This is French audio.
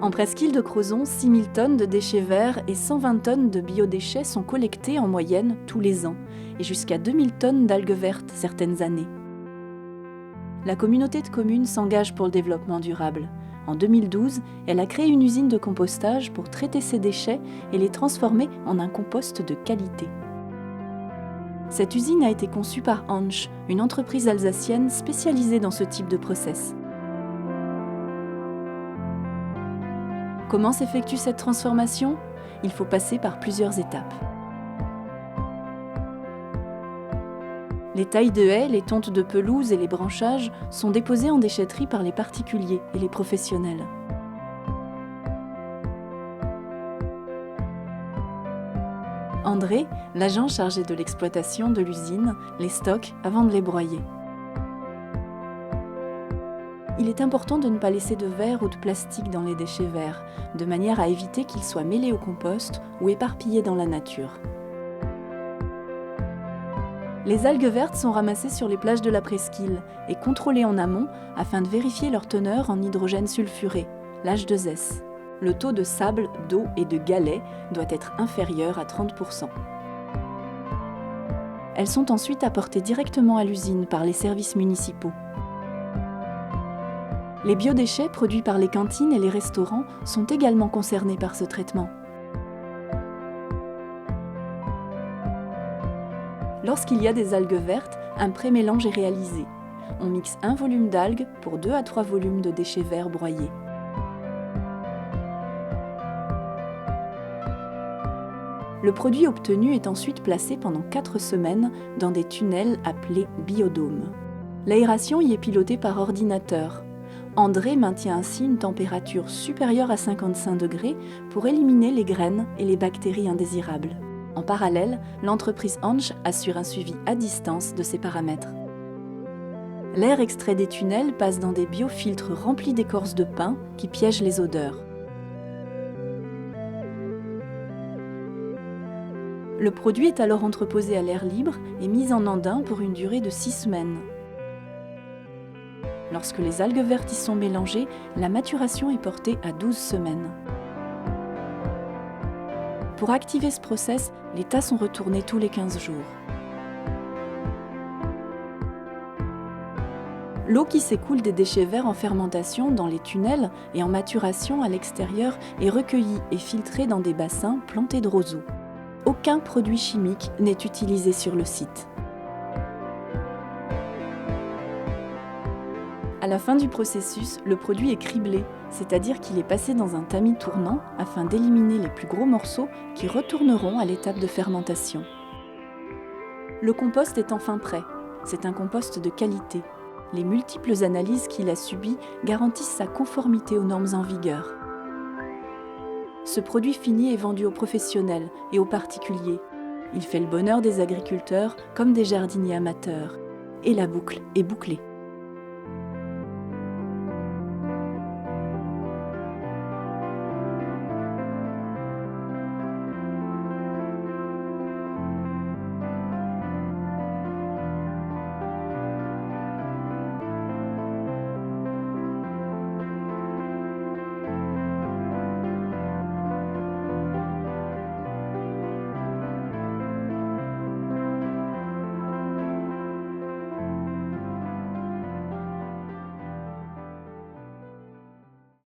En presqu'île de Crozon, 6 000 tonnes de déchets verts et 120 tonnes de biodéchets sont collectés en moyenne tous les ans, et jusqu'à 2 000 tonnes d'algues vertes certaines années. La communauté de communes s'engage pour le développement durable. En 2012, elle a créé une usine de compostage pour traiter ces déchets et les transformer en un compost de qualité. Cette usine a été conçue par Hansch, une entreprise alsacienne spécialisée dans ce type de process. Comment s'effectue cette transformation ? Il faut passer par plusieurs étapes. Les tailles de haies, les tontes de pelouse et les branchages sont déposés en déchetterie par les particuliers et les professionnels. André, l'agent chargé de l'exploitation de l'usine, les stocke avant de les broyer. Il est important de ne pas laisser de verre ou de plastique dans les déchets verts, de manière à éviter qu'ils soient mêlés au compost ou éparpillés dans la nature. Les algues vertes sont ramassées sur les plages de la presqu'île et contrôlées en amont afin de vérifier leur teneur en hydrogène sulfuré, l'H2S. Le taux de sable, d'eau et de galets doit être inférieur à 30%. Elles sont ensuite apportées directement à l'usine par les services municipaux. Les biodéchets produits par les cantines et les restaurants sont également concernés par ce traitement. Lorsqu'il y a des algues vertes, un pré-mélange est réalisé. On mixe 1 volume d'algues pour 2 à 3 volumes de déchets verts broyés. Le produit obtenu est ensuite placé pendant 4 semaines dans des tunnels appelés biodômes. L'aération y est pilotée par ordinateur. André maintient ainsi une température supérieure à 55 degrés pour éliminer les graines et les bactéries indésirables. En parallèle, l'entreprise Hansch assure un suivi à distance de ces paramètres. L'air extrait des tunnels passe dans des biofiltres remplis d'écorce de pin qui piègent les odeurs. Le produit est alors entreposé à l'air libre et mis en andin pour une durée de 6 semaines. Lorsque les algues vertes y sont mélangées, la maturation est portée à 12 semaines. Pour activer ce process, les tas sont retournés tous les 15 jours. L'eau qui s'écoule des déchets verts en fermentation dans les tunnels et en maturation à l'extérieur est recueillie et filtrée dans des bassins plantés de roseaux. Aucun produit chimique n'est utilisé sur le site. À la fin du processus, le produit est criblé, c'est-à-dire qu'il est passé dans un tamis tournant afin d'éliminer les plus gros morceaux qui retourneront à l'étape de fermentation. Le compost est enfin prêt. C'est un compost de qualité. Les multiples analyses qu'il a subies garantissent sa conformité aux normes en vigueur. Ce produit fini est vendu aux professionnels et aux particuliers. Il fait le bonheur des agriculteurs comme des jardiniers amateurs. Et la boucle est bouclée.